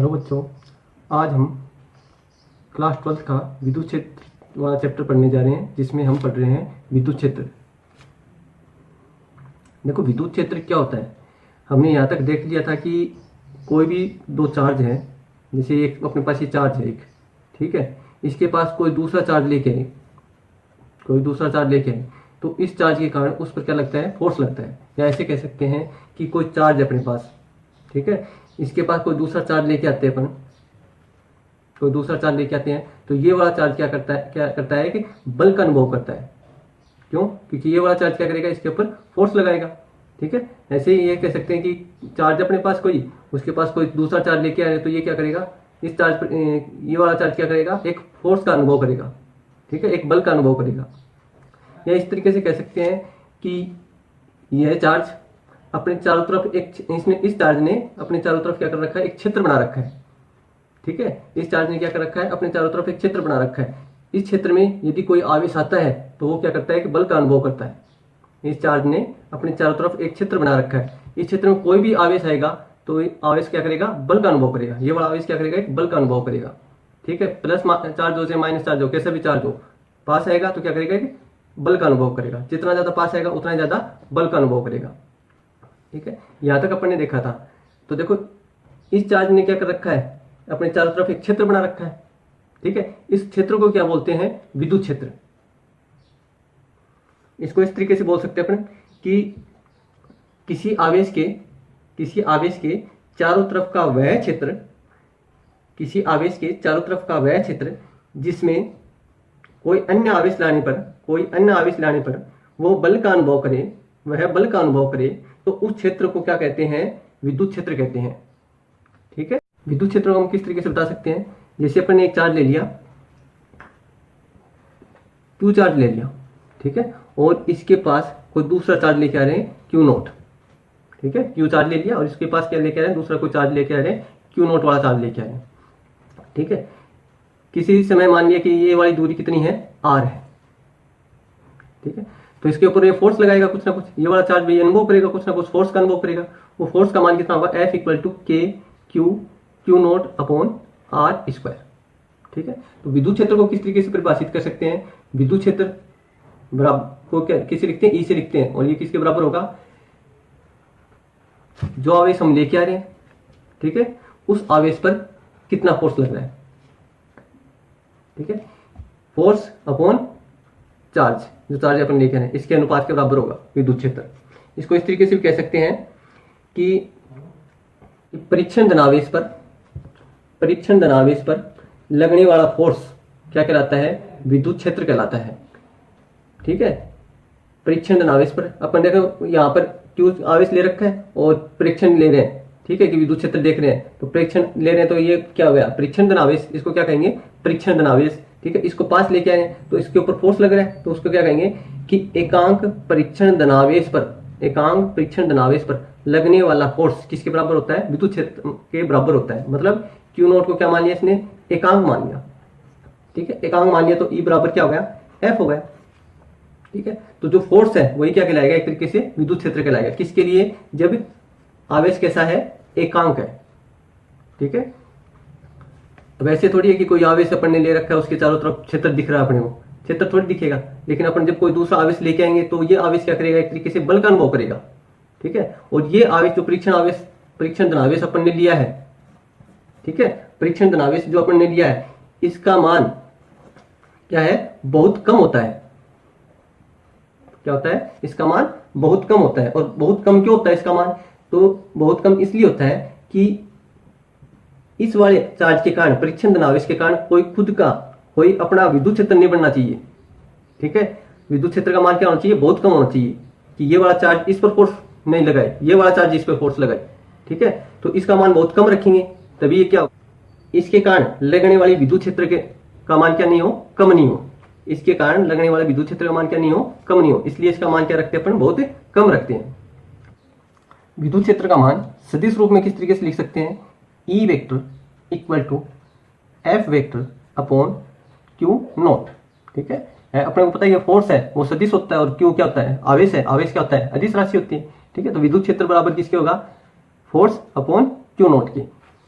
Hello बच्चों, आज हम क्लास 12th का विद्युत क्षेत्र वाला चैप्टर पढ़ने जा रहे हैं, जिसमें हम पढ़ रहे हैं विद्युत क्षेत्र। देखो, विद्युत क्षेत्र क्या होता है। हमने यहाँ तक देख लिया था कि कोई भी दो चार्ज है, जैसे एक अपने पास ये चार्ज है एक, ठीक है, इसके पास कोई दूसरा चार्ज लेके आए, तो इस चार्ज के कारण उस पर क्या लगता है, फोर्स लगता है। या ऐसे कह सकते हैं कि कोई चार्ज है अपने पास, ठीक है, इसके पास कोई दूसरा चार्ज लेके आते हैं तो ये वाला चार्ज क्या करता है कि बल का अनुभव करता है। क्यों? क्योंकि ये वाला चार्ज क्या करेगा, इसके ऊपर फोर्स लगाएगा। ठीक है, ऐसे ही ये कह सकते हैं कि चार्ज अपने पास कोई, उसके पास कोई दूसरा चार्ज लेके आए तो ये क्या करेगा, इस चार्ज पर ये वाला चार्ज क्या करेगा, एक फोर्स का अनुभव करेगा। ठीक है, एक बल का अनुभव करेगा। या इस तरीके से कह सकते हैं कि यह चार्ज अपने चारों तरफ इस चार्ज ने अपने चारों तरफ क्या कर रखा है, एक क्षेत्र बना रखा है। ठीक है, इस चार्ज ने क्या कर रखा है, अपने चारों तरफ एक क्षेत्र बना रखा है। इस क्षेत्र में यदि कोई आवेश आता है तो वो क्या करता है कि बल का अनुभव करता है। इस चार्ज ने अपने चारों तरफ एक क्षेत्र बना रखा है। इस क्षेत्र में कोई भी आवेश आएगा तो आवेश क्या करेगा, बल का अनुभव करेगा। ये वाला आवेश क्या करेगा, एक बल का अनुभव करेगा। ठीक है, प्लस चार्ज हो चाहे माइनस चार्ज हो, कैसा भी चार्ज हो, पास आएगा तो क्या करेगा, बल का अनुभव करेगा। जितना ज्यादा पास आएगा उतना ज्यादा बल का अनुभव करेगा। ठीक है, यहां तक अपन ने देखा था। तो देखो, इस चार्ज ने क्या कर रखा है, अपने चारों तरफ एक क्षेत्र बना रखा है। ठीक है, इस क्षेत्र को क्या बोलते हैं, विद्युत क्षेत्र। इसको इस तरीके से बोल सकते हैं अपन कि किसी आवेश के चारों तरफ का वह क्षेत्र, जिसमें कोई अन्य आवेश लाने पर वो बल का अनुभव करे, तो उस क्षेत्र को क्या कहते हैं, विद्युत क्षेत्र कहते हैं। ठीक है, विद्युत क्षेत्र को हम किस तरीके से बता सकते हैं, जैसे अपन ने एक चार्ज ले लिया, Q चार्ज ले लिया, ठीक है, और इसके पास कोई दूसरा चार्ज लेके आ रहे हैं Q0। ठीक है, Q चार्ज ले लिया और इसके पास क्या लेके आ रहे हैं, दूसरा कोई चार्ज लेके आ रहे हैं, Q0 वाला चार्ज लेके आ रहे हैं। ठीक है, किसी समय मान लिया कि ये वाली दूरी कितनी है, R है। ठीक है, तो इसके ऊपर ये फोर्स लगाएगा कुछ ना कुछ, ये वाला चार्ज भी अनुभव करेगा, कुछ ना कुछ फोर्स का अनुभव करेगा। वो फोर्स का मान कितना होगा, F = K Q0/R²। ठीक है, तो विद्युत क्षेत्र को किस तरीके से परिभाषित कर सकते हैं, विद्युत क्षेत्र बराबर को क्या किसे लिखते हैं, E से लिखते हैं। और ये किसके बराबर होगा, जो आवेश हम लेके आ रहे हैं, ठीक है, उस आवेश पर कितना फोर्स लग रहा है। ठीक है, फोर्स अपॉन चार्ज, जो चार्ज अपन लेके आ रहे हैं, इसके अनुपात के बराबर होगा विद्युत क्षेत्र। इसको इस तरीके से भी कह सकते हैं कि परीक्षण धनावेश पर लगने वाला फोर्स क्या कहलाता है, विद्युत क्षेत्र कहलाता है। ठीक है, परीक्षण धनावेश पर अपन देखो, यहाँ पर Q आवेश ले रखा है और परीक्षण ले रहे हैं। ठीक है, कि विद्युत क्षेत्र देख रहे हैं, तो परीक्षण ले रहे हैं, तो ये क्या हो गया, परीक्षण धनावेश। इसको क्या कहेंगे, परीक्षण धनावेश। ठीक है, इसको पास लेके आए हैं तो इसके ऊपर फोर्स लग रहा है, तो उसको क्या कहेंगे कि एकांक परीक्षण धनावेश पर लगने वाला फोर्स किसके बराबर होता है, विद्युत क्षेत्र के बराबर होता है। मतलब Q0 को क्या मान लिया इसने, एकांक मान लिया। ठीक है, एकांक मान लिया तो E बराबर क्या हो गया, F हो गया। ठीक है, तो जो फोर्स है वही क्या कहलाएगा, एक तरीके से विद्युत क्षेत्र कहलाएगा। किसके लिए, जब आवेश कैसा है, एकांक है। ठीक है, अब ऐसे थोड़ी है कि कोई आवेश अपन ने ले रखा है, उसके चारों तरफ क्षेत्र दिख रहा है अपने को, क्षेत्र थोड़ी दिखेगा। लेकिन अपन जब कोई दूसरा आवेश लेके आएंगे तो ये आवेश क्या करेगा, एक तरीके से बल का अनुभव करेगा। ठीक है, और ये आवेश जो परीक्षण धनावेश अपन ने लिया है, ठीक है, परीक्षण धनावेश जो अपन ने लिया है, इसका मान क्या है, बहुत कम होता है। क्या होता है, इसका मान बहुत कम होता है। और बहुत कम क्यों होता है इसका मान, तो बहुत कम इसलिए होता है कि इस वाले चार्ज के कारण, परीक्षण धनावेश के कारण कोई अपना विद्युत क्षेत्र नहीं बनना चाहिए। ठीक है, विद्युत क्षेत्र का मान क्या होना चाहिए, बहुत कम होना चाहिए, कि ये वाला चार्ज इस पर फोर्स नहीं लगाए, ये वाला चार्ज इस पर फोर्स लगाए। ठीक है, तो इसका मान बहुत कम रखेंगे, तभी ये क्या, इसके कारण लगने वाली विद्युत क्षेत्र का मान क्या नहीं हो, कम नहीं हो। इसके कारण लगने वाले विद्युत क्षेत्र का मान क्या नहीं हो, कम नहीं हो। इसलिए इसका मान क्या रखते हैं अपन, बहुत कम रखते हैं। विद्युत क्षेत्र का मान सदिश रूप में किस तरीके से लिख सकते हैं, E vector = F vector upon Q0। ठीक है, अपने को पता है ये फोर्स है वो सदिश होता है, और Q क्या होता है, आवेश है। आवेश क्या होता है, अदिश राशि होती है। ठीक है, तो विद्युत क्षेत्र बराबर किसके होगा, फोर्स अपॉन Q0 के।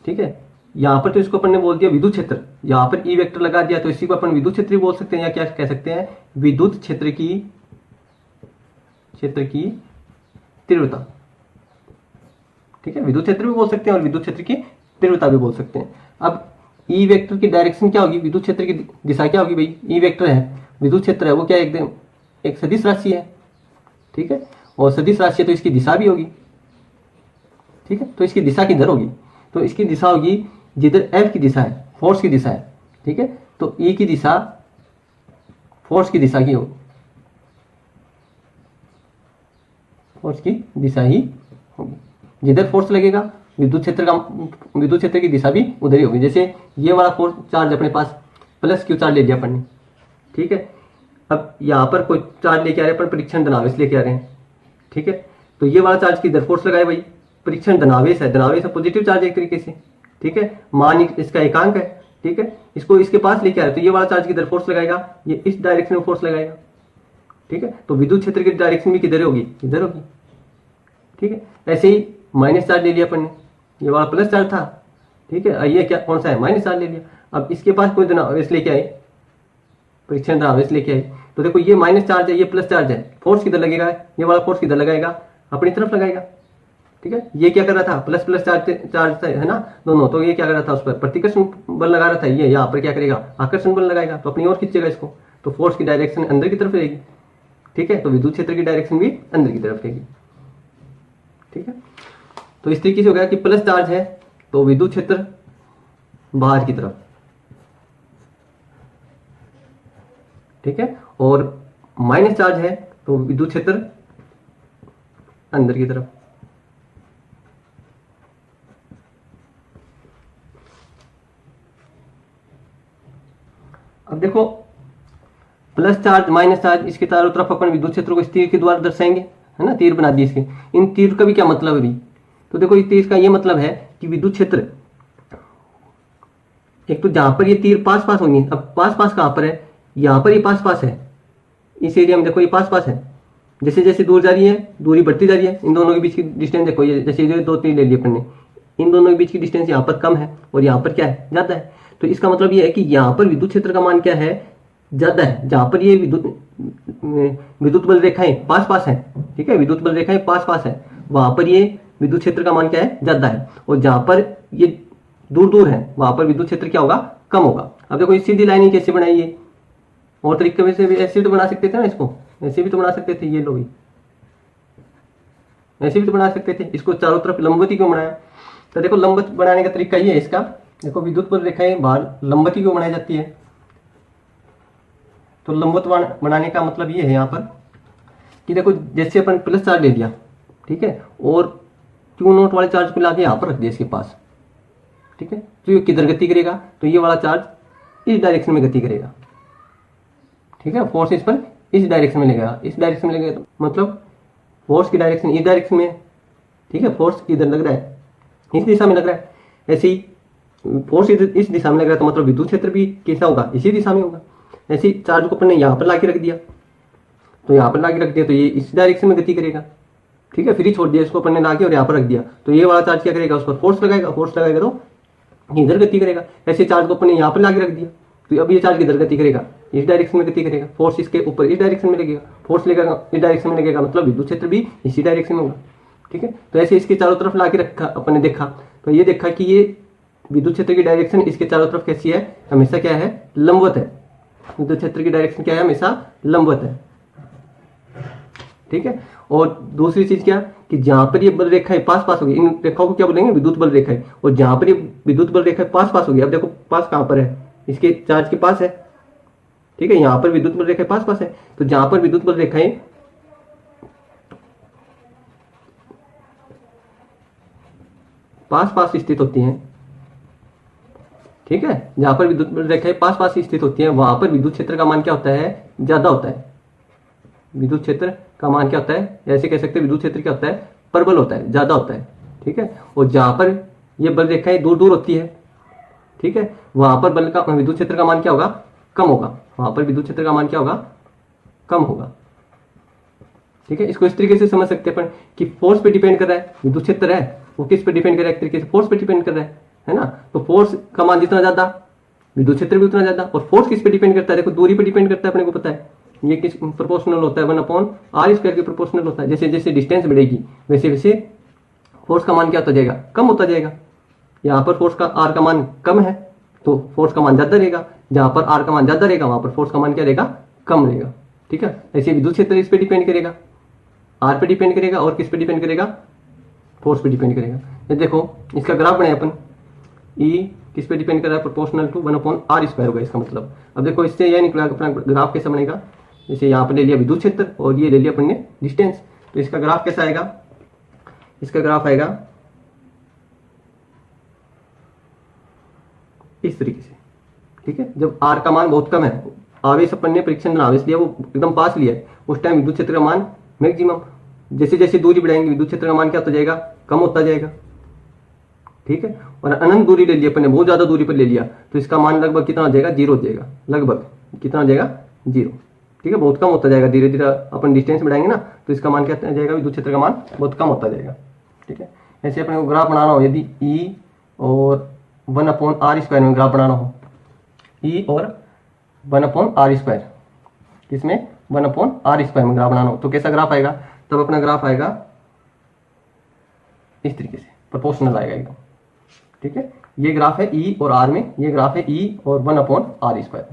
ठीक है, यहाँ पर तो इसको अपन ने बोल दिया विद्युत क्षेत्र, यहाँ पर ई वेक्टर लगा दिया, तो इसी को अपन विद्युत क्षेत्र बोल सकते हैं, या क्या कह सकते हैं, विद्युत क्षेत्र की तीव्रता। ठीक है, विद्युत क्षेत्र भी बोल सकते हैं और विद्युत क्षेत्र की तीव्रता भी बोल सकते हैं। अब ई वेक्टर की डायरेक्शन क्या होगी, विद्युत क्षेत्र की दिशा क्या होगी भाई, ई वेक्टर है, विद्युत क्षेत्र है, वो क्या एकदम एक सदिश राशि है। ठीक है, और सदिश राशि है तो इसकी दिशा भी होगी। ठीक है, तो इसकी दिशा किधर होगी, तो इसकी दिशा होगी जिधर एफ की दिशा है, फोर्स की दिशा है। ठीक है, तो ई की दिशा फोर्स की दिशा की होगी, फोर्स की दिशा ही होगी। जिधर फोर्स लगेगा विद्युत क्षेत्र की दिशा भी उधर ही होगी। जैसे ये वाला फोर्स चार्ज अपने पास प्लस क्यू चार्ज ले लिया अपन ने। ठीक है, अब यहाँ पर कोई चार्ज लेके आ रहे हैं, पर परीक्षण धनावेश लेके आ रहे हैं। ठीक है, तो ये वाला चार्ज किधर फोर्स लगाए भाई, परीक्षण धनावेश है, धनावेश है, पॉजिटिव चार्ज है एक तरीके से। ठीक है, मान इसका एकांक है। ठीक है, इसको इसके पास लेके आ रहे, तो ये वाला चार्ज किधर फोर्स लगाएगा, ये इस डायरेक्शन में फोर्स लगाएगा। ठीक है, तो विद्युत क्षेत्र की डायरेक्शन भी किधर होगी, इधर होगी। ठीक है, ऐसे ही माइनस चार्ज ले लिया अपन ने, ये वाला प्लस चार्ज था। ठीक है, ये क्या कौन सा है, माइनस चार्ज ले लिया। अब इसके पास कोई धनावेश लेके आए, परीक्षण धनावेश लेके आए, तो देखो ये माइनस चार्ज है, ये प्लस चार्ज है, फोर्स किधर लगेगा, ये वाला फोर्स किधर लगाएगा, अपनी तरफ लगाएगा। ठीक है, ये क्या कर रहा था, प्लस प्लस चार्ज है ना दोनों, तो ये क्या कर रहा था, उस पर प्रतिकर्षण बल लगा रहा था, ये यहाँ पर क्या करेगा, आकर्षण बल लगाएगा, तो अपनी ओर खींचेगा इसको, तो फोर्स की डायरेक्शन अंदर की तरफ रहेगी। ठीक है, तो विद्युत क्षेत्र की डायरेक्शन भी अंदर की तरफ रहेगी। ठीक है, तो इस तरीके से हो गया कि प्लस चार्ज है तो विद्युत क्षेत्र बाहर की तरफ। ठीक है, और माइनस चार्ज है तो विद्युत क्षेत्र अंदर की तरफ। अब देखो प्लस चार्ज माइनस चार्ज, इसके चारों तरफ अपन विद्युत क्षेत्र को इस तीर के द्वारा दर्शाएंगे, है ना, तीर बना दिए इसके। इन तीर का भी क्या मतलब है भी, तो देखो इस तीर का ये मतलब है कि विद्युत क्षेत्र, एक तो जहां पर ये तीर पास पास होंगे, अब पास पास कहां पर है, यहां पर ये पास पास है, इस एरिया में देखो ये पास पास है। जैसे जैसे दूर जा रही है, दूरी बढ़ती जा रही है, इन दोनों के बीच की डिस्टेंस देखो, ये जैसे ये दो तीर ले लिए अपन ने, इन दोनों के बीच की डिस्टेंस यहाँ पर कम है और यहाँ पर क्या है, ज्यादा है। तो इसका मतलब ये है कि यहाँ पर विद्युत क्षेत्र का मान क्या है, ज्यादा है। जहां पर ये विद्युत बल रेखाएं पास पास है, ठीक है, विद्युत बल रेखाएं पास पास है, वहां पर ये विद्युत क्षेत्र का मान क्या है, ज्यादा है। और जहां पर ये दूर दूर है वहां पर विद्युत क्षेत्र क्या होगा, कम होगा। अब देखो इस सीधी लाइन कैसे बनाई है, और तरीके से भी ऐसे भी तो बना सकते थे ना, इसको ऐसे भी तो बना सकते थे, ये लो भी ऐसे भी तो बना सकते थे। इसको चारों तरफ लंबवती क्यों बनाया, तो देखो लंबवत बनाने का तरीका ये है इसका, देखो विद्युत बल रेखाएं बाहर लंबवती क्यों बनाई जाती है, तो लंबवत बनाने का मतलब ये है यहाँ पर कि देखो जैसे अपन प्लस चार्ज ले लिया, ठीक है, और क्यू नोट वाले चार्ज को लाके यहाँ पर रख दिया इसके पास, ठीक है, तो ये किधर गति करेगा, तो ये वाला चार्ज इस डायरेक्शन में गति करेगा। ठीक है, फोर्स इस पर इस डायरेक्शन में लगेगा, इस डायरेक्शन में लगेगा, तो मतलब फोर्स की डायरेक्शन इस डायरेक्शन में, ठीक है, फोर्स किधर लग रहा है, इस दिशा में लग रहा है। ऐसे ही फोर्स इस दिशा में लग रहा है, तो मतलब विद्युत क्षेत्र भी कैसा होगा, इसी दिशा में होगा। ऐसे ही चार्ज को अपन ने यहाँ पर लाके रख दिया, तो यहाँ पर लाके रख दिया तो ये इस डायरेक्शन में गति करेगा। ठीक है, फ्री छोड़ दिया इसको अपन ने लाके और यहाँ पर रख दिया, तो ये वाला चार्ज क्या करेगा, उस पर फोर्स लगाएगा, फोर्स लगाएगा तो इधर गति करेगा। ऐसे चार्ज को अपन ने यहाँ पर लाके रख दिया, तो अब ये चार्ज किधर गति करेगा, इस डायरेक्शन में गति करेगा। फोर्स इसके ऊपर इस डायरेक्शन में लगेगा, फोर्स लगेगा इस डायरेक्शन में लगेगा, मतलब विद्युत क्षेत्र भी इसी डायरेक्शन में होगा। ठीक है, तो ऐसे इसके चारों तरफ लाके रखा अपन ने, देखा तो ये देखा कि ये विद्युत क्षेत्र की डायरेक्शन इसके चारों तरफ कैसी है, हमेशा क्या है, लंबवत है। विद्युत क्षेत्र की डायरेक्शन क्या है, हमेशा लंबवत है। ठीक है, और दूसरी चीज क्या कि जहां पर ये बल रेखाएं पास पास होगी, इन रेखाओं को क्या बोलेंगे, विद्युत बल रेखाएं, और जहां पर ये विद्युत बल रेखाएं पास पास होगी, अब देखो पास कहां पर है, इसके चार्ज के पास है। ठीक है, यहां पर विद्युत बल रेखाएं पास पास है, तो जहां पर विद्युत बल रेखाएं पास पास स्थित होती हैं, ठीक है, जहां पर विद्युत बल रेखाएं पास पास स्थित होती हैं, वहां पर विद्युत क्षेत्र का मान क्या होता है, ज्यादा होता है। विद्युत क्षेत्र का मान क्या होता है, ऐसे कह सकते हैं विद्युत क्षेत्र क्या होता है, प्रबल होता है, ज्यादा होता है। ठीक है, और जहां पर ये बल रेखाएं दूर दूर होती है, ठीक है, वहां पर बल का विद्युत क्षेत्र का मान क्या होगा, कम होगा। वहां पर विद्युत क्षेत्र का मान क्या होगा, कम होगा। ठीक है, इसको इस तरीके से समझ सकते हैं अपन कि फोर्स पे डिपेंड कर रहा है, विद्युत क्षेत्र है वो किस पे डिपेंड कर रहा है, एक तरीके से फोर्स पे डिपेंड कर रहा है। है ना। तो फोर्स का मान जितना ज्यादा विद्युत क्षेत्र भी उतना ज्यादा। और फोर्स किस पे डिपेंड करता है, देखो दूरी पे डिपेंड करता है, अपने को पता है ये किस प्रोपोर्शनल होता है, 1/r² के प्रोपोर्शनल होता है। जैसे जैसे डिस्टेंस बढ़ेगी वैसे वैसे फोर्स का मान क्या होता जाएगा, कम होता जाएगा। यहाँ पर फोर्स का आर का मान कम है तो फोर्स का मान ज्यादा रहेगा, जहां पर आर का मान ज्यादा रहेगा वहां पर फोर्स का मान क्या रहेगा, कम रहेगा। ठीक है, ऐसे विद्युत क्षेत्र इस पे डिपेंड करेगा, आर पे डिपेंड करेगा, और किस पे डिपेंड करेगा, फोर्स पे डिपेंड करेगा। ये देखो इसका ग्राफ बनाए अपन, ई किस पे डिपेंड कर रहा है, प्रोपोर्शनल टू 1/r² होगा इसका मतलब। अब देखो इससे यह निकला अपना ग्राफ कैसे बनेगा, जैसे यहाँ पर ले लिया विद्युत क्षेत्र और ये ले लिया अपन ने डिस्टेंस, तो इसका ग्राफ कैसा आएगा, इसका ग्राफ आएगा इस तरीके से। ठीक है, जब आर का मान बहुत कम है, आवेश अपन ने परीक्षण आवेश लिया वो एकदम पास लिया है, उस टाइम विद्युत क्षेत्र का मान मैक्सिमम। जैसे जैसे दूरी बढ़ाएंगे विद्युत क्षेत्र का मान क्या होता जाएगा, कम होता जाएगा। ठीक है, और अनंत दूरी ले लिया अपन ने, बहुत ज्यादा दूरी पर ले लिया तो इसका मान लगभग कितना हो जाएगा, 0 हो जाएगा, लगभग कितना हो जाएगा, 0। ठीक है, बहुत कम होता जाएगा, धीरे धीरे अपन डिस्टेंस बढ़ाएंगे ना तो इसका मान क्या जाएगा, विद्युत क्षेत्र का मान बहुत कम होता जाएगा। ठीक है, ऐसे अपने को ग्राफ बनाना हो, यदि ई और 1/r² में ग्राफ बनाना हो, ई और 1/r², किसमें 1/r² में ग्राफ बनाना हो तो कैसा ग्राफ आएगा, तब अपना ग्राफ आएगा इस तरीके से, प्रोपोर्शनल आएगा एकदम। ठीक है, ये ग्राफ है ई और आर में, ये ग्राफ है ई और 1/r²।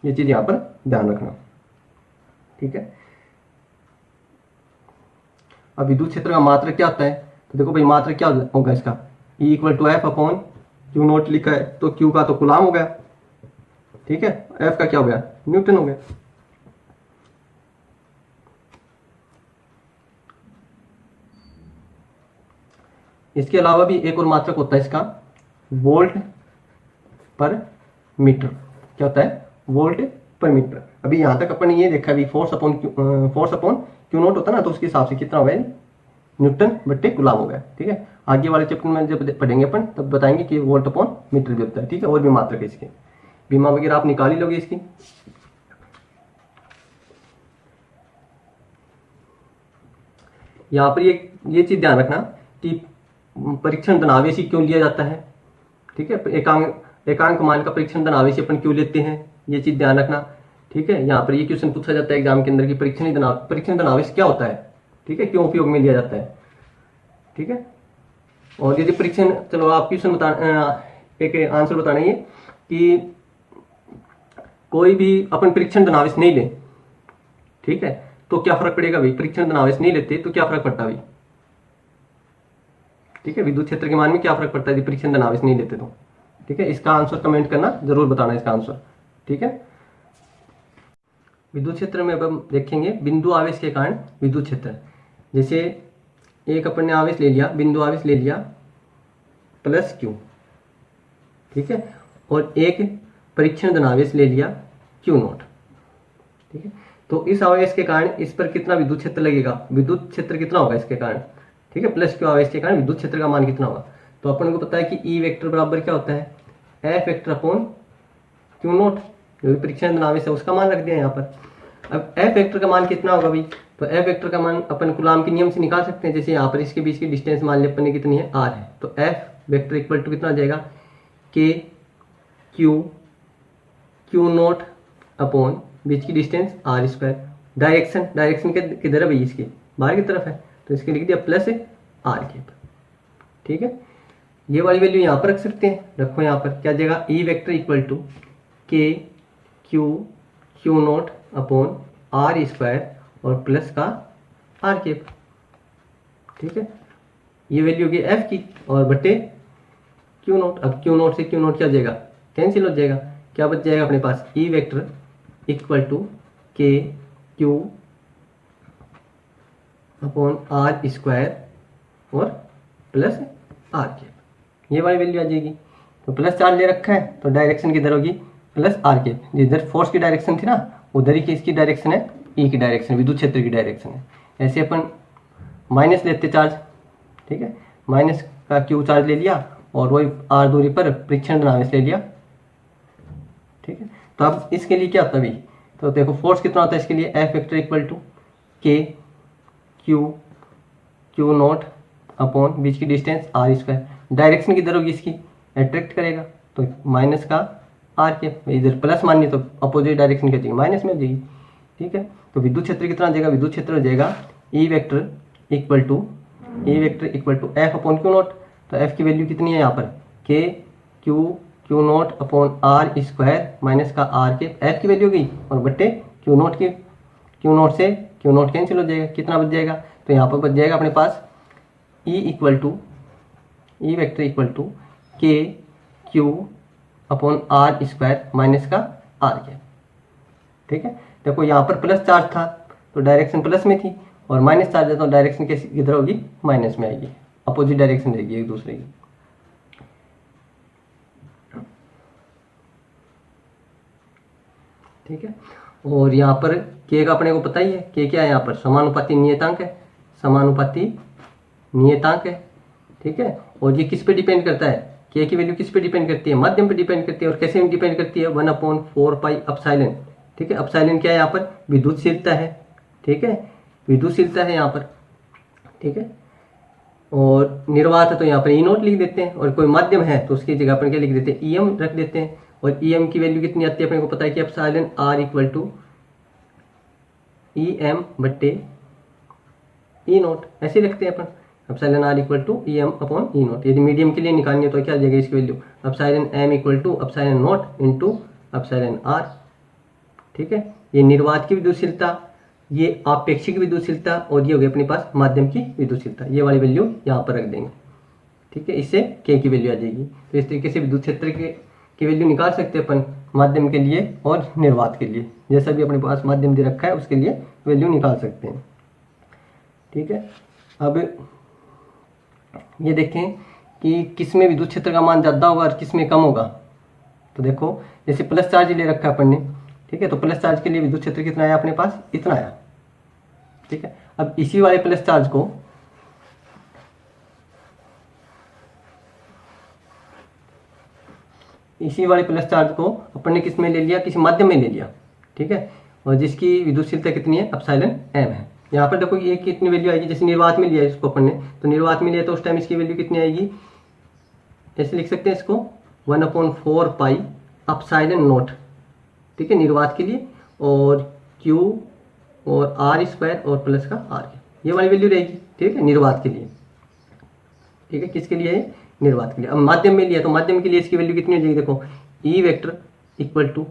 ये चीज यहां पर ध्यान रखना। ठीक है, अब विद्युत क्षेत्र का मात्रक क्या होता है, तो देखो भाई मात्रक क्या होगा इसका, E = F/Q0 लिखा है तो Q का तो कूलाम हो गया। ठीक है, F का क्या हो गया, न्यूटन हो गया। इसके अलावा भी एक और मात्रक होता है इसका, वोल्ट पर मीटर। क्या होता है, वोल्ट पर मीटर। अभी यहां तक अपन ने ये देखा, अभी फोर्स अपॉन Q0 होता ना तो उसके हिसाब से कितना हो गया, न्यूटन बट्टे कूलाम हो गया। ठीक है, आगे वाले चैप्टर में जब पढ़ेंगे अपन तब बताएंगे कि वोल्ट अपॉन मीटर भी होता है। ठीक है, और भी मात्रक है इसके, बीमा वगैरह आप निकाल ही लोगे इसकी। यहाँ पर ये चीज ध्यान रखना कि परीक्षण धन आवेशी क्यों लिया जाता है। ठीक है, एकांक मान का परीक्षण धन आवेशी अपन क्यों लेते हैं, ये चीज ध्यान रखना। ठीक है, यहाँ पर ये क्वेश्चन पूछा जाता है एग्जाम के अंदर कि परीक्षण धन आवेश क्या होता है, ठीक है, क्यों उपयोग में लिया जाता है। ठीक है, और यदि परीक्षण, चलो आप क्वेश्चन एक आंसर बताना ये कि कोई भी अपन परीक्षण धन आवेश नहीं ले, ठीक है, तो क्या फर्क पड़ेगा भाई, परीक्षण धन आवेश नहीं लेते तो क्या फर्क पड़ता भाई। ठीक है, विद्युत क्षेत्र के मान में क्या फर्क पड़ता है यदि परीक्षण धन आवेश नहीं लेते तो। ठीक है, इसका आंसर कमेंट करना, जरूर बताना इसका आंसर। ठीक है, विद्युत क्षेत्र में अब हम देखेंगे बिंदु आवेश के कारण विद्युत क्षेत्र। जैसे एक अपन ने आवेश ले लिया, बिंदु आवेश ले लिया +Q, ठीक है, और एक परीक्षण धन आवेश ले लिया Q0। ठीक है, तो इस आवेश के कारण इस पर कितना विद्युत क्षेत्र लगेगा, विद्युत क्षेत्र कितना होगा इसके कारण। ठीक है, +Q आवेश के कारण विद्युत क्षेत्र का मान कितना होगा, तो अपन को पता है कि E वेक्टर बराबर क्या होता है, F/Q0, जो भी परीक्षण धन आवेश है उसका मान रख दिया यहाँ पर। अब F वेक्टर का मान कितना होगा भाई, तो F वेक्टर का मान अपन कूलाम के नियम से निकाल सकते हैं। जैसे यहाँ पर इसके बीच की डिस्टेंस मान लिया अपन ने कितनी है, r है, तो F वेक्टर इक्वल टू कितना आ जाएगा, Q0 अपॉन बीच की डिस्टेंस r²। डायरेक्शन किधर है भाई, इसके बाहर की तरफ है तो इसके लिख दिया +r²। ठीक है, ये वाली वैल्यू यहाँ पर रख सकते हैं, रखो यहाँ पर क्या जाएगा, E vector equal to Q0 upon r² और प्लस का r²। ठीक है, ये वैल्यू होगी F की और बटे Q0। अब Q0 से Q0 क्या हो जाएगा, कैंसिल हो जाएगा, क्या बच जाएगा अपने पास, E vector equal to Q upon r² और प्लस r²। ये वाली वैल्यू आ जाएगी, तो +4 ले रखा है तो डायरेक्शन किधर होगी, +r²। जिधर फोर्स की डायरेक्शन थी ना उधर ही किसकी डायरेक्शन है, E की डायरेक्शन, विद्युत क्षेत्र की डायरेक्शन है। ऐसे अपन माइनस लेते चार्ज। ठीक है, माइनस का Q चार्ज ले लिया और वही r दूरी पर परीक्षण धन आवेश ले लिया। ठीक है, तो अब इसके लिए क्या होता है भाई, तो देखो फोर्स कितना होता है इसके लिए, F vector equal to Q0 upon बीच की डिस्टेंस r²। डायरेक्शन किधर होगी इसकी, अट्रैक्ट करेगा, तो माइनस का आर के, इधर प्लस माननी तो अपोजिट डायरेक्शन की माइनस में हो जाएगी। ठीक है, तो विद्युत क्षेत्र कितना हो जाएगा, विद्युत क्षेत्र हो जाएगा E vector equal to F upon Q naught. तो एफ की वैल्यू कितनी है यहाँ पर, K Q naught upon R square minus का आर के, एफ की वैल्यू गई और बट्टे क्यू नॉट की, क्यू नॉट से क्यू नॉट कैंसिल हो जाएगा, कितना बच जाएगा, तो यहाँ पर बच जाएगा अपने पास E vector equal to K Q upon R square minus का आर के। ठीक है, देखो यहाँ पर प्लस चार्ज था तो डायरेक्शन प्लस में थी, और माइनस चार्ज है तो डायरेक्शन कैसी किधर होगी, माइनस में आएगी, अपोजिट डायरेक्शन रहेगी एक दूसरे की। ठीक है, और यहाँ पर के का अपने को पता ही है, के क्या है यहाँ पर, समानुपाती नियतांक है, समानुपाती नियतांक है। ठीक है, और ये किस पे डिपेंड करता है, के की वैल्यू किस पे डिपेंड करती है, माध्यम पे डिपेंड करती है, और कैसे डिपेंड करती है, 1/4 पाई एप्सिलॉन। ठीक है, एप्सिलॉन क्या है यहाँ पर, विद्युतशीलता है। ठीक है, विद्युतशीलता है यहाँ पर। ठीक है, और निर्वात है तो यहाँ पर ई नोट लिख देते हैं, और कोई माध्यम है तो उसकी जगह पर क्या लिख देते हैं, ई एम रख देते हैं। और ई एम की वैल्यू कितनी आती है अपने को पता है कि epsilon R equal to E M बट्टे ई नोट, ऐसे रखते हैं अपन, epsilon R equal to E M upon E not. यदि मीडियम के लिए निकालनी है तो क्या आ जाएगा इसकी value, epsilon M equal to epsilon not into epsilon R. ठीक है, ये निर्वात की विद्युतशीलता, ये आपेक्षिक विद्युतशीलता, और ये हो गई अपने पास माध्यम की विद्युतशीलता, ये वाली वैल्यू यहाँ पर रख देंगे। ठीक है, इससे के की वैल्यू आ जाएगी। तो इस तरीके से विद्युत क्षेत्र की वैल्यू निकाल सकते हैं अपन माध्यम के लिए और निर्वात के लिए, जैसा भी अपने पास माध्यम दे रखा है उसके लिए वैल्यू निकाल सकते हैं। ठीक है, अब ये देखें कि किस में विद्युत क्षेत्र का मान ज़्यादा होगा और किस में कम होगा। तो देखो जैसे प्लस चार्ज ले रखा है अपन ने, ठीक है, तो प्लस चार्ज के लिए विद्युत क्षेत्र कितना आया अपने पास, इतना आया। ठीक है, अब इसी वाले प्लस चार्ज को अपन ने किस में ले लिया, किसी माध्यम में ले लिया। ठीक है, और जिसकी विद्युतशीलता कितनी है, एप्सिलॉन एम है। यहाँ पर देखो ये कितनी वैल्यू आएगी, जैसे निर्वात में लिया है इसको अपन ने, तो निर्वात में लिया तो उस टाइम इसकी वैल्यू कितनी आएगी, ऐसे लिख सकते हैं इसको 1/4 पाई एप्सिलॉन नोट। ठीक है, निर्वात के लिए, और क्यू और आर स्क्वायर और प्लस का आर, ये वाली वैल्यू रहेगी। ठीक है, निर्वात के लिए। ठीक है, किसके लिए है, निर्वात के लिए। अब माध्यम में लिया तो माध्यम के लिए इसकी वैल्यू कितनी हो जाएगी, देखो ई वेक्टर इक्वल टू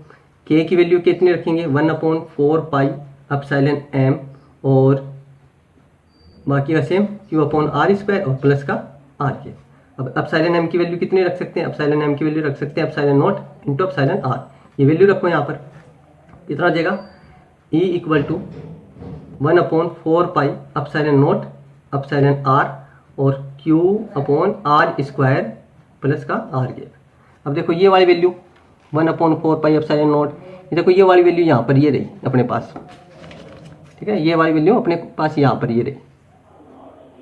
के की वैल्यू कितनी रखेंगे, 1/4 पाई एप्सिलॉन एम, और बाकी का same Q upon R square और प्लस का आर के। अब एप्सिलॉन एम की वैल्यू कितनी रख सकते हैं, एप्सिलॉन एम की वैल्यू रख सकते हैं epsilon not into epsilon R, ये वैल्यू रखो यहाँ पर, कितना आ जाएगा, E equal to 1/4 pi epsilon not epsilon R और Q upon R square plus का आर के। अब देखो ये वाली वैल्यू 1/4 पाई एप्सिलॉन नॉट, देखो ये वाली वैल्यू यहाँ पर ये रही अपने पास। ठीक है, ये वाली वैल्यू अपने पास यहाँ पर ये रही।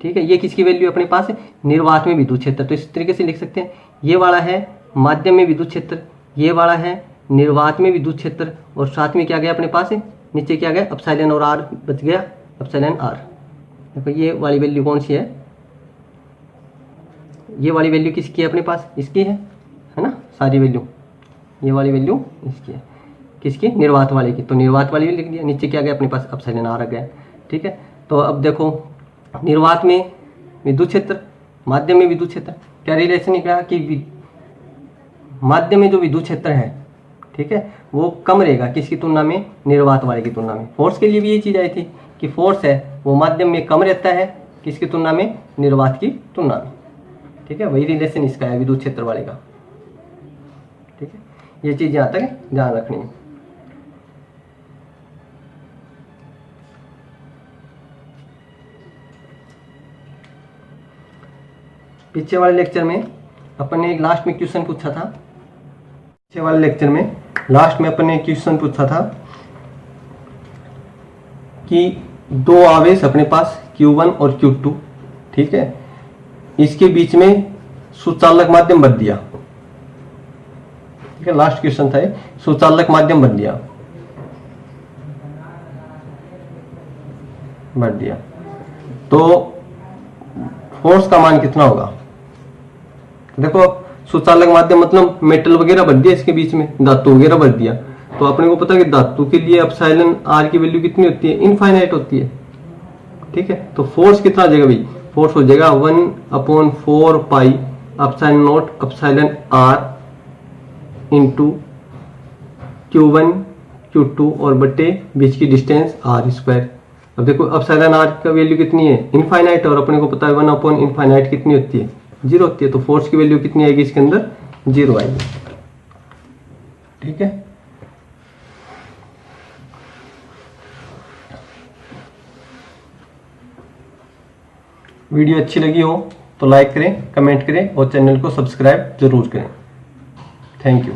ठीक है, ये किसकी वैल्यू अपने पास है, निर्वात में विद्युत क्षेत्र। तो इस तरीके से लिख सकते हैं, ये वाला है माध्यम में विद्युत क्षेत्र, ये वाला है निर्वात में विद्युत क्षेत्र, और साथ में क्या गया अपने पास है, नीचे क्या गया, एप्सिलॉन और आर बच गया, एप्सिलॉन आर। देखो ये वाली वैल्यू कौन सी है, ये वाली वैल्यू किसकी है अपने पास, इसकी है ना, सारी वैल्यू, ये वाली वैल्यू इसकी है, किसकी, निर्वात वाले की। तो निर्वात वाली भी लिख दिया, नीचे क्या गया अपने पास, एप्सिलॉन आर आ गया। ठीक है, तो अब देखो निर्वात में विद्युत क्षेत्र, माध्यम में विद्युत क्षेत्र, क्या रिलेशन निकला कि माध्यम में जो विद्युत क्षेत्र है, ठीक है, वो कम रहेगा किसकी तुलना में, निर्वात वाले की तुलना में। फोर्स के लिए भी ये चीज़ आई थी कि फोर्स है वो माध्यम में कम रहता है किसकी तुलना में, निर्वात की तुलना में। ठीक है, वही रिलेशन इसका है विद्युत क्षेत्र वाले का। ठीक है, ये चीज़ यहाँ तक ध्यान रखनी है। पीछे वाले लेक्चर में अपन ने एक लास्ट में क्वेश्चन पूछा था, पीछे वाले लेक्चर में लास्ट में अपन ने क्वेश्चन पूछा था कि दो आवेश अपने पास Q1 और Q2, ठीक है, इसके बीच में सुचालक माध्यम बन दिया। ठीक है, लास्ट क्वेश्चन था, सुचालक माध्यम बन दिया तो फोर्स का मान कितना होगा। देखो सुचालक माध्यम मतलब मेटल वगैरह भर दिया इसके बीच में, धातु वगैरह भर दिया, तो अपने को पता है कि धातु के लिए एप्सिलॉन आर की वैल्यू कितनी होती है, इनफाइनाइट होती है। ठीक है, तो फोर्स कितना आ जाएगा भाई, फोर्स हो जाएगा 1/4 pi epsilon not epsilon R into Q1 Q2 और बटे बीच की डिस्टेंस r स्क्वायर। अब देखो एप्सिलॉन आर का वैल्यू कितनी है, इनफाइनाइट, और अपने को पता है 1/इनफाइनाइट कितनी होती है, 0 होती है, तो फोर्स की वैल्यू कितनी आएगी इसके अंदर, 0 आएगी। ठीक है, वीडियो अच्छी लगी हो तो लाइक करें, कमेंट करें और चैनल को सब्सक्राइब जरूर करें। Thank you.